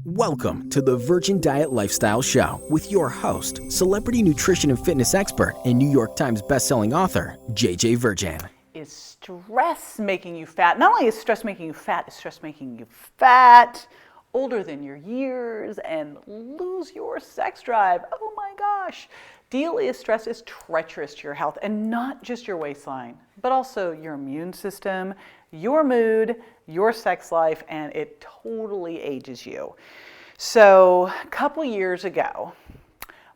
Welcome to the Virgin Diet Lifestyle Show with your host, celebrity nutrition and fitness expert and New York Times bestselling author, JJ Virgin. Is stress making you fat? Not only is stress making you fat, is stress making you fat, older than your years, and lose your sex drive. Oh my gosh. Deal is stress is treacherous to your health, and not just your waistline, but also your immune system, your mood, your sex life, and it totally ages you. So a couple years ago,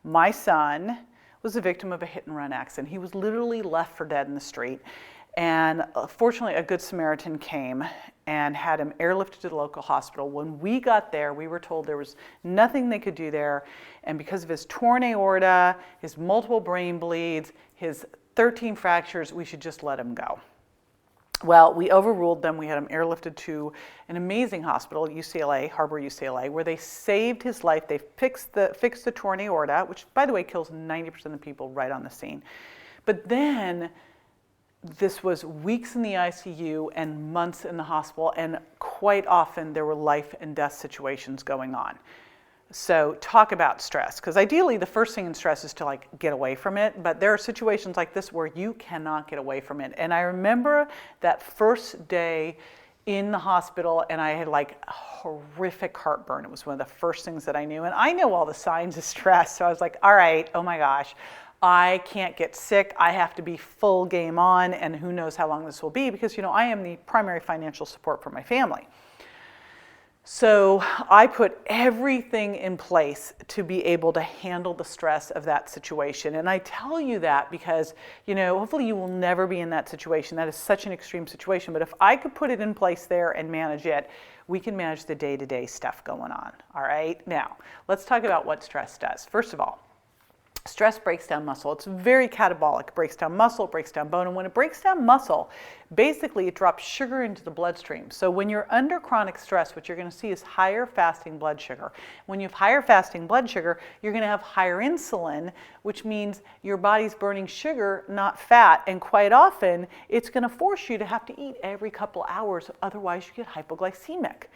my son was a victim of a hit and run accident. He was literally left for dead in the street. And fortunately, a good Samaritan came and had him airlifted to the local hospital. When we got there, we were told there was nothing they could do there. And because of his torn aorta, his multiple brain bleeds, his 13 fractures, we should just let him go. Well, we overruled them. We had him airlifted to an amazing hospital, UCLA, Harbor UCLA, where they saved his life. They fixed the torn aorta, which, by the way, kills 90% of the people right on the scene. But then this was weeks in the ICU and months in the hospital, and quite often there were life and death situations going on. So talk about stress, because ideally the first thing in stress is to get away from it, but there are situations like this where you cannot get away from it. And I remember that first day in the hospital, and I had horrific heartburn. It was one of the first things that I knew, and I know all the signs of stress, so I was like, all right, oh my gosh, I can't get sick. I have to be full game on, and who knows how long this will be, because I am the primary financial support for my family. So I put everything in place to be able to handle the stress of that situation. And I tell you that because, hopefully you will never be in that situation. That is such an extreme situation. But if I could put it in place there and manage it, we can manage the day-to-day stuff going on. All right? Now, let's talk about what stress does. First of all, stress breaks down muscle. It's very catabolic. It breaks down muscle, it breaks down bone. And when it breaks down muscle, basically it drops sugar into the bloodstream. So when you're under chronic stress, what you're going to see is higher fasting blood sugar. When you have higher fasting blood sugar, you're going to have higher insulin, which means your body's burning sugar, not fat. And quite often, it's going to force you to have to eat every couple hours. Otherwise, you get hypoglycemic.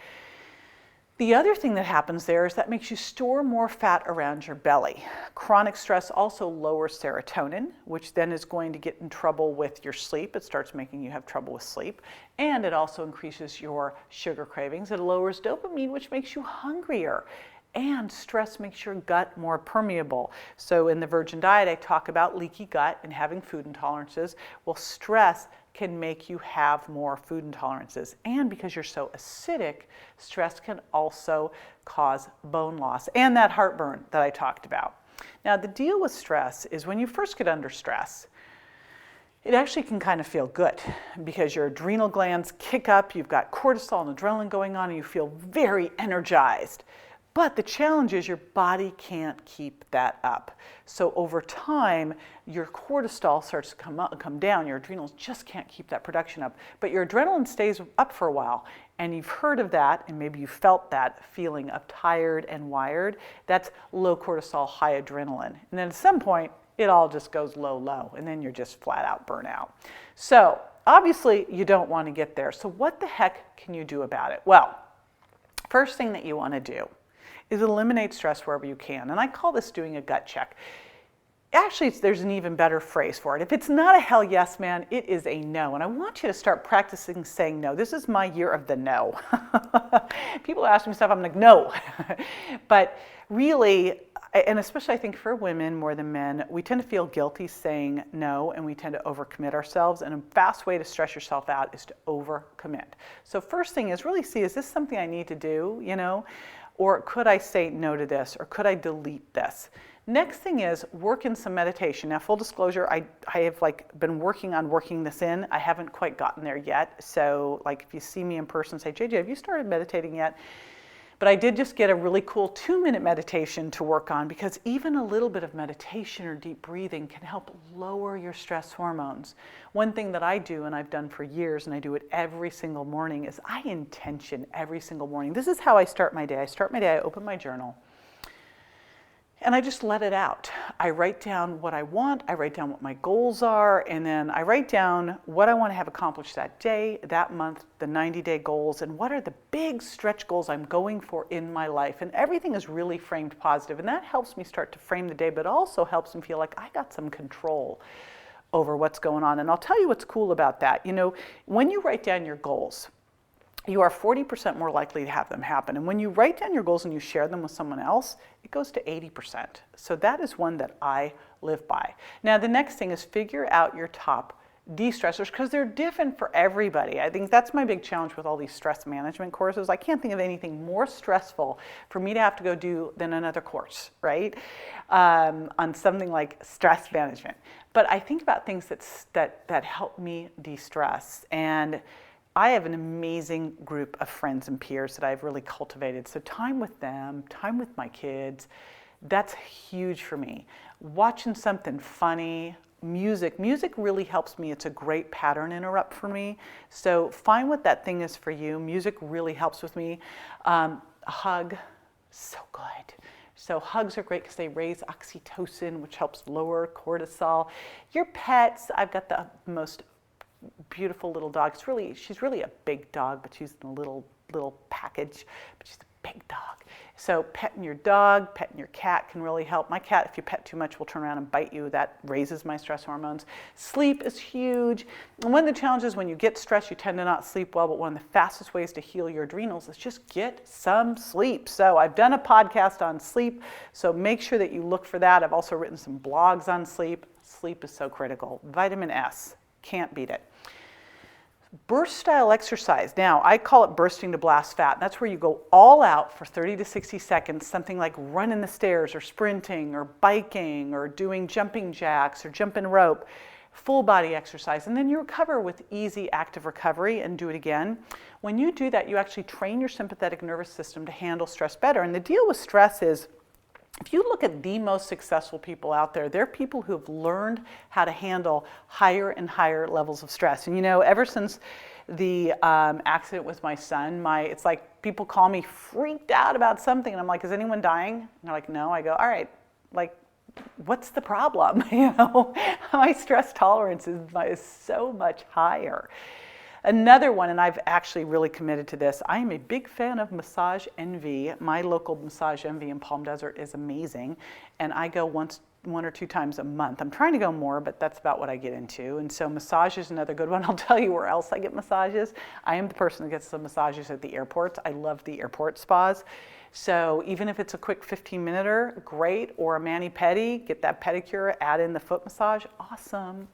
The other thing that happens there is that makes you store more fat around your belly. Chronic stress also lowers serotonin, which then is going to get in trouble with your sleep. It starts making you have trouble with sleep. And it also increases your sugar cravings. It lowers dopamine, which makes you hungrier. And stress makes your gut more permeable. So in the Virgin Diet, I talk about leaky gut and having food intolerances. Well, stress can make you have more food intolerances. And because you're so acidic, stress can also cause bone loss and that heartburn that I talked about. Now, the deal with stress is when you first get under stress, it actually can kind of feel good because your adrenal glands kick up, you've got cortisol and adrenaline going on, and you feel very energized. But the challenge is your body can't keep that up. So over time, your cortisol starts to come down. Your adrenals just can't keep that production up. But your adrenaline stays up for a while. And you've heard of that, and maybe you felt that feeling of tired and wired. That's low cortisol, high adrenaline. And then at some point, it all just goes low, low. And then you're just flat out burnout. So obviously, you don't want to get there. So what the heck can you do about it? Well, first thing that you want to do is eliminate stress wherever you can. And I call this doing a gut check. Actually, there's an even better phrase for it. If it's not a hell yes, man, it is a no. And I want you to start practicing saying no. This is my year of the no. People ask me stuff, I'm like, no. But really, and especially I think for women more than men, we tend to feel guilty saying no, and we tend to overcommit ourselves. And a fast way to stress yourself out is to overcommit. So first thing is really see, is this something I need to do, Or could I say no to this? Or could I delete this? Next thing is work in some meditation. Now, full disclosure, I have been working on working this in. I haven't quite gotten there yet. So if you see me in person, say, JJ, have you started meditating yet? But I did just get a really cool 2-minute meditation to work on, because even a little bit of meditation or deep breathing can help lower your stress hormones. One thing that I do, and I've done for years, and I do it every single morning, is I intention every single morning. This is how I start my day. I open my journal, And I just let it out. I write down what I want, I write down what my goals are, and then I write down what I want to have accomplished that day, that month, the 90-day goals, and what are the big stretch goals I'm going for in my life. And everything is really framed positive, and that helps me start to frame the day, but also helps me feel like I got some control over what's going on. And I'll tell you what's cool about that. You know, when you write down your goals, you are 40% more likely to have them happen. And when you write down your goals and you share them with someone else, it goes to 80%. So that is one that I live by. Now, the next thing is figure out your top de-stressors, because they're different for everybody. I think that's my big challenge with all these stress management courses. I can't think of anything more stressful for me to have to go do than another course, right? On something like stress management. But I think about things that help me de-stress. And I have an amazing group of friends and peers that I've really cultivated. So time with them, time with my kids, that's huge for me. Watching something funny, music really helps me. It's a great pattern interrupt for me. So find what that thing is for you. Music really helps with me. A hug, so good. So hugs are great because they raise oxytocin, which helps lower cortisol. Your pets, I've got the most beautiful little dog. She's really a big dog, but she's in a little package, but she's a big dog. So petting your dog, petting your cat can really help. My cat, if you pet too much, will turn around and bite you. That raises my stress hormones. Sleep is huge. And one of the challenges when you get stressed, you tend to not sleep well, but one of the fastest ways to heal your adrenals is just get some sleep. So I've done a podcast on sleep, so make sure that you look for that. I've also written some blogs on sleep. Sleep is so critical. Vitamin S, can't beat it. Burst style exercise. Now, I call it bursting to blast fat. That's where you go all out for 30 to 60 seconds, something like running the stairs or sprinting or biking or doing jumping jacks or jumping rope, full body exercise. And then you recover with easy active recovery and do it again. When you do that, you actually train your sympathetic nervous system to handle stress better. And the deal with stress is, if you look at the most successful people out there, they're people who have learned how to handle higher and higher levels of stress. And you know, ever since the accident with my son, it's like people call me freaked out about something, and I'm like, is anyone dying? And they're like, no. I go, all right, like, what's the problem? You know, my stress tolerance is so much higher. Another one, and I've actually really committed to this, I am a big fan of Massage Envy. My local Massage Envy in Palm Desert is amazing, and I go one or two times a month. I'm trying to go more, but that's about what I get into. And so massage is another good one. I'll tell you where else I get massages. I am the person that gets the massages at the airports. I love the airport spas. So even if it's a quick 15-minute, great, or a mani-pedi, get that pedicure, add in the foot massage, awesome.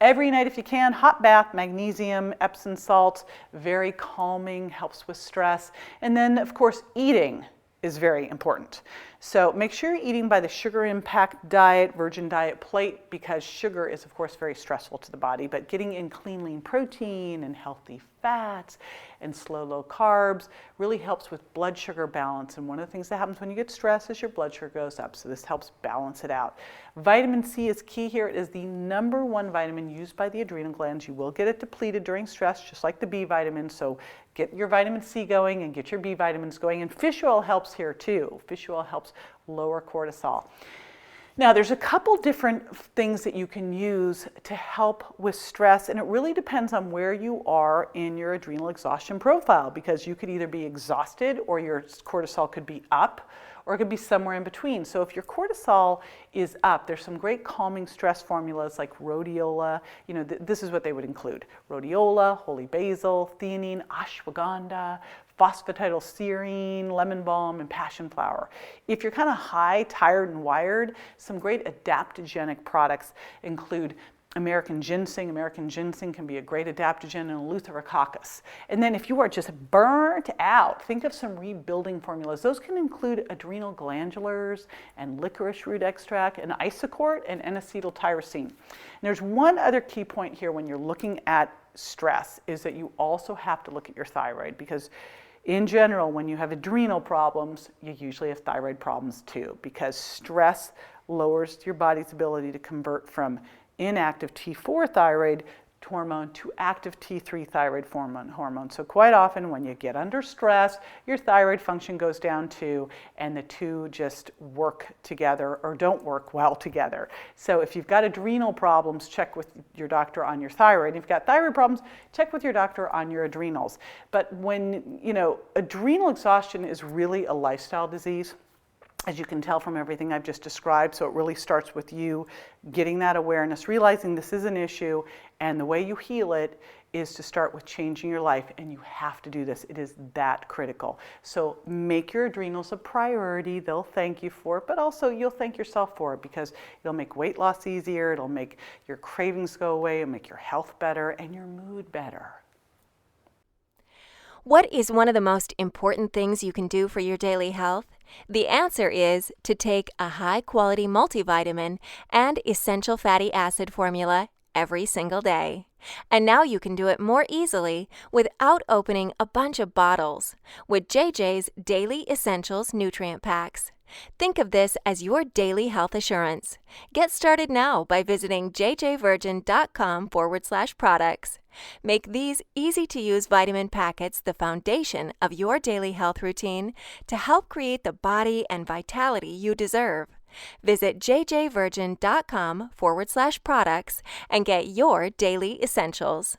Every night if you can, hot bath, magnesium, Epsom salt, very calming, helps with stress. And then, of course, eating is very important. So make sure you're eating by the sugar impact diet, virgin diet plate, because sugar is, of course, very stressful to the body. But getting in clean, lean protein and healthy fats and slow, low carbs really helps with blood sugar balance. And one of the things that happens when you get stressed is your blood sugar goes up. So this helps balance it out. Vitamin C is key here. It is the #1 vitamin used by the adrenal glands. You will get it depleted during stress, just like the B vitamins. So get your vitamin C going and get your B vitamins going. And fish oil helps here too. Fish oil helps lower cortisol. Now, there's a couple different things that you can use to help with stress, and it really depends on where you are in your adrenal exhaustion profile, because you could either be exhausted or your cortisol could be up, or it could be somewhere in between. So if your cortisol is up, there's some great calming stress formulas like rhodiola. You know, this is what they would include: rhodiola, holy basil, theanine, ashwagandha, phosphatidylserine, lemon balm, and passion flower. If you're kind of high, tired, and wired, some great adaptogenic products include American ginseng. American ginseng can be a great adaptogen, and eleutherococcus. And then if you are just burnt out, think of some rebuilding formulas. Those can include adrenal glandulars and licorice root extract and isocort and N-acetyltyrosine. And there's one other key point here when you're looking at stress, is that you also have to look at your thyroid, because in general, when you have adrenal problems, you usually have thyroid problems too, because stress lowers your body's ability to convert from inactive T4 thyroid hormone to active T3 thyroid hormone. So quite often when you get under stress, your thyroid function goes down too, and the two just work together or don't work well together. So if you've got adrenal problems, check with your doctor on your thyroid. If you've got thyroid problems, check with your doctor on your adrenals. But when, adrenal exhaustion is really a lifestyle disease, as you can tell from everything I've just described. So it really starts with you getting that awareness, realizing this is an issue, and the way you heal it is to start with changing your life, and you have to do this. It is that critical. So make your adrenals a priority. They'll thank you for it, but also you'll thank yourself for it, because it'll make weight loss easier, it'll make your cravings go away, it'll make your health better and your mood better. What is one of the most important things you can do for your daily health? The answer is to take a high-quality multivitamin and essential fatty acid formula every single day. And now you can do it more easily without opening a bunch of bottles with JJ's Daily Essentials Nutrient Packs. Think of this as your daily health assurance. Get started now by visiting jjvirgin.com/products. Make these easy-to-use vitamin packets the foundation of your daily health routine to help create the body and vitality you deserve. Visit jjvirgin.com/products and get your daily essentials.